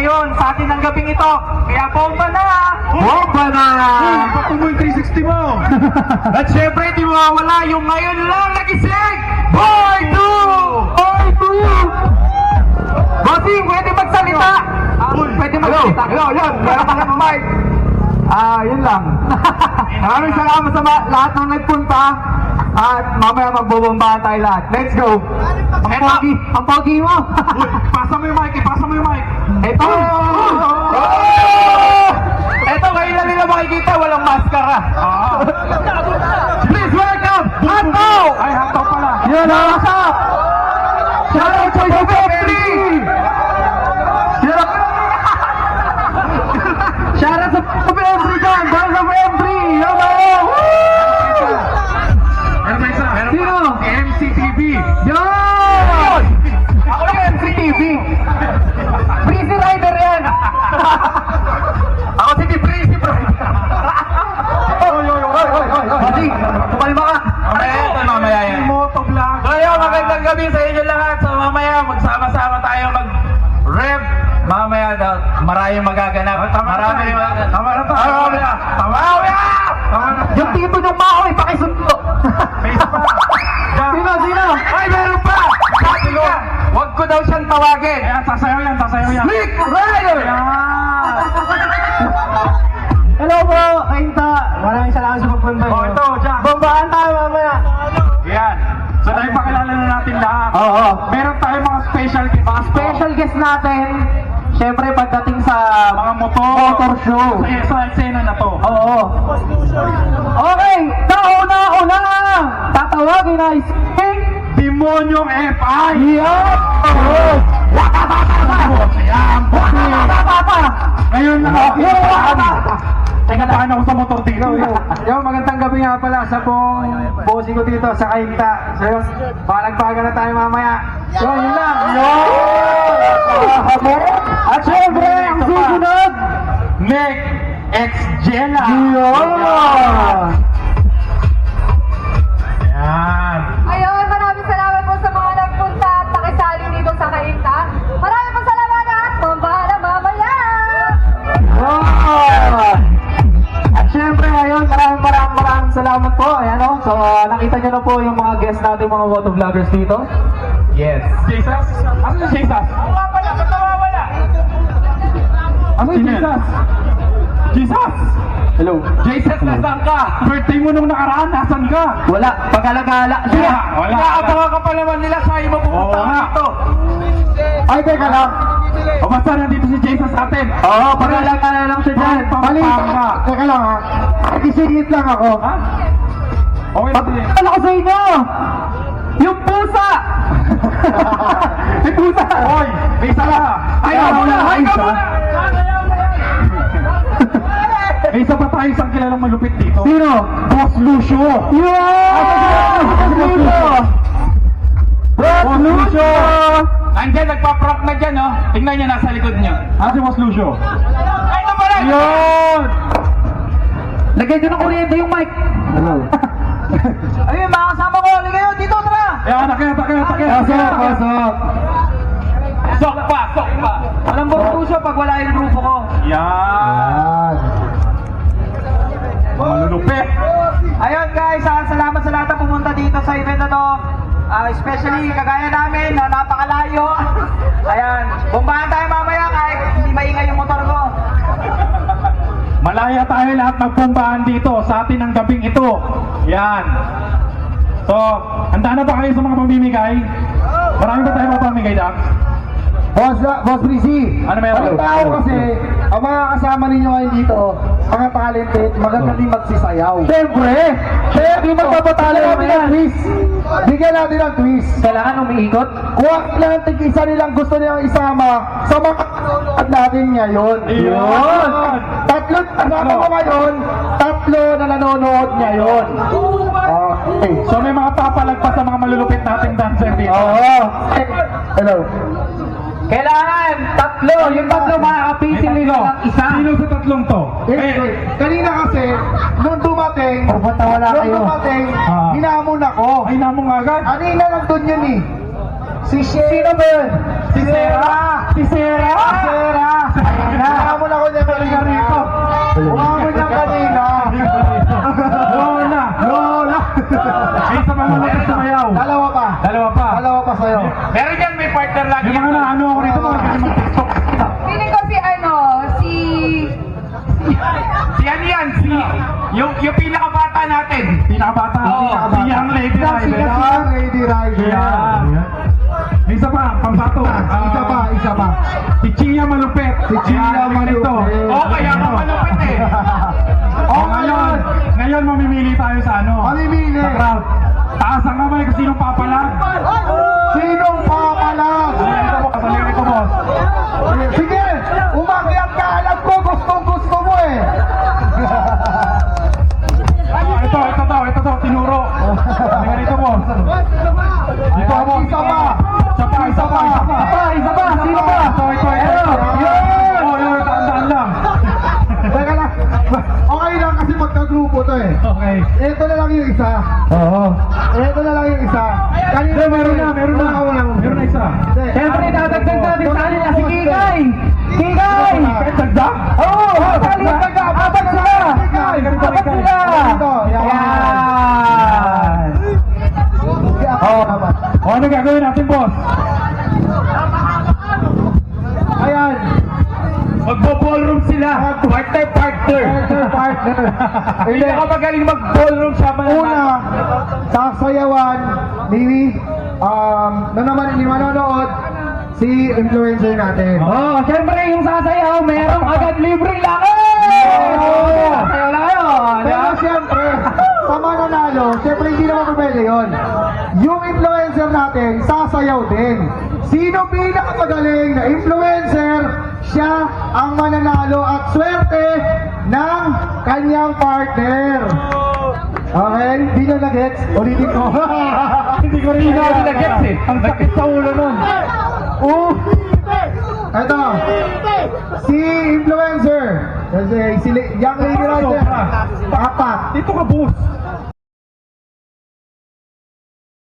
ngayon sa atin ng gabing ito. Kaya bomba na! Bomba na! Patuloy 360 mo! At syempre, di mawawala yung ngayon lang nagising! Boy 2! Boy 2! Bossing, pwede magsalita! Pwede magsalita. Hello, yun! Meron ka ng mic! Yun lang. Maraming salamat sa lahat ng nagpunta. At mamaya magbobombahan tayo lahat. Let's go! Ang pogi mo! Pasa mo yung mic, ipasa mo yung mic! Ito! Eto, ngayon lang nila makikita, walang maskara. Please welcome! Hato! Ay, hato pala! Yun ang asap! Shout out to November! Shout out sa November dyan! Dahil sa November! Meron pa isa! Meron Sino? pa! MCTV! Yun! Ako yung MCTV! Breezy Rider yan! Ako si Breezy, bro. Buddy, tumalma ka! Mamaya yan. Motovlog! So yun, magandang gabi sa inyo lahat. So mamaya, magsama-sama tayo mag-rev. Mamaya daw, maraming magaganap. Maraming magaganap. Tama na to! Tama na! Yung tipo ng maoy, pakisundo! Face pa! Sino? Ay, meron pa! Sabi ko, huwag ko daw siyang tawagin. Ayan, sasayaw yan, sasayaw yan! Nick Rider! Hello po, Kainta! Maraming salamat sa pagpunta Oh, ito, Jack! Bombahan tayo mamaya! Yan! So dahil pakilala na natin lahat, Oo. meron tayong mga special guests. Mga special guest natin, syempre pagdating sa Mga motor show. Sa eksena na to. Oo. Okay, kauna-una tatawagin na is King Demonyong FI! Yan! Ayan, Papa! ngayon na Teka lang. paano ako sa motor dito? Yo, magandang gabi nga pala sa buong bossing ko dito sa Kainta. So yun, palagpagan na tayo mamaya. So yun lang. At syempre, ang susunod. Nick X Jella! Yan! Ayun, maraming salamat po sa mga nagpunta at nakisali dito sa Kainta. Maraming po salamat at bombahan na mamaya! At syempre, ayun, maraming salamat po. Ayan o. So, nakita nyo na po yung mga guests natin, mga motovloggers dito. Yes. Jesus? Ano si Jesus? Wala, ba't nawawala? Ano si Jesus? Jesus! Hello. Jesus, nasaan ka? Birthday mo nung nakaraan, nasan ka? Wala, pag-alagala. Sige. Wala. Inaabangan ka pa naman nila sa iba pupunta Oo nga. dito. Ay, teka lang. O basta nandito si Jesus atin. Oo, pag-alagala lang siya dyan. Pampanga. Teka lang ha. Isingit lang ako. Ha? Okay na din. Pag-alala ko sa inyo. Yung pusa. Yung pusa. Hoy, may isa lang. Ayaw mo na, may ayaw isa. mo na. May isa pa tayo isang kilalang malupit dito. Sino? Boss Lucio. Yun! Boss Lucio! Andyan, nagpa-prop na dyan, oh. Tingnan niyo, nasa likod niyo. Si Boss Lucio. Ay, ito pala! Yun! Lagay doon ng kuryente yung mic. Hello. Ayun, mga kasama ko. Lagay yun, dito, tara! Yan, nakita. Pasok. Sok pa! Walang Boss Lucio pag wala yung grupo ko. Yan. Malulupit. Ayun guys, salamat sa lahat na pumunta dito sa event na to. Especially kagaya namin na napakalayo. Ayan, bombahan tayo mamaya kahit hindi maingay yung motor ko. Malaya tayo lahat magpumbahan dito sa atin ang gabing ito. Yan. So, handa na ba kayo sa mga pamimigay? Marami ba tayo mapamigay, Dax? Boss Breezy, Ano meron? ang tao kasi, ang mga kasama ninyo ngayon dito, mga talented, magagaling magsisayaw. Siyempre! Hindi magpapatalo natin ng quiz. Bigyan natin ng quiz. Kailangan umiikot? Kuha lang tig-isa nilang gusto nilang isama sa mga at natin ngayon. Yun! Tatlo mo ngayon, tatlo na nanonood ngayon. Okay. So may mga papalagpas sa mga malulupit nating dancer dito. Oo. Hello. Kailangan tatlo, yung tatlo makakapili ng isa. Sino sa tatlong to? Kanina kasi, nung dumating, hinamon ako. Ay, namong agad. Kanina nandun yun eh. Sino ba yun? Si Sarah! Si Sarah! Sera! Hamon ako niya kanina rito. Hamon niya kanina. Lola! Lola! Ay, sa mga mga sumayaw. Dalawa pa. Dalawa pa. Dalawa pa sa'yo. Meron yan, may partner lagi. Yung mga na ano ako rito, mga galing mag-tiktok. Feeling ko si Si ano yan? Yung pinakabata natin. Pinakabata. Oo, Si Young Lady Rider. Young Lady Rider. Yan. May isa pa, pambato. Isa pa. Si Chia Malupet. Si Chia Yan, ganito. Malupet. Oo, kaya ka malupit eh. Oh, ngayon mamimili tayo sa ano? Mamimili. Sa crowd. Taas ang kamay kung sinong papalag. Sinong papalag? Kasalirin ko, boss. Sige, umakyat ka. Alam ko, gusto mo eh. Ito, tinuro. Hindi ganito, boss. Dito, boss. Isa pa. Isa pa. Sino ba? Ito. Oh, yun, tandaan lang. Teka lang. Okay lang kasi magkagrupo to eh. Okay. Ito na lang yung isa. Oo. Ito na lang yung isa. Kanina Meron na isa. Siyempre, dadagdag natin sa kanila si Kikay! Kikay! Dagdag? Oo! Apat sila! Apat sila! Yan! O, ano gagawin natin, boss? Ayan. Magbo-ballroom sila. Partner. Hindi ka magaling mag-ballroom sa Una, sasayawan ni na naman ni manonood si influencer natin. Oh, siyempre yung sasayaw, merong agad libreng lakad! Sayaw na kayo! Pero siyempre, sa mananalo, siyempre hindi naman pwede yun. Yung influencer natin, sasayaw din. Sino pinakamagaling na influencer, siya ang mananalo at swerte ng kanyang partner. Okay? Hindi nyo na-gets? Ulitin ko. Hindi ko rin na-gets eh. Ang sakit sa ulo nun. Ito, si influencer, kasi si Young Lady Rider, apat. Dito ka, boss.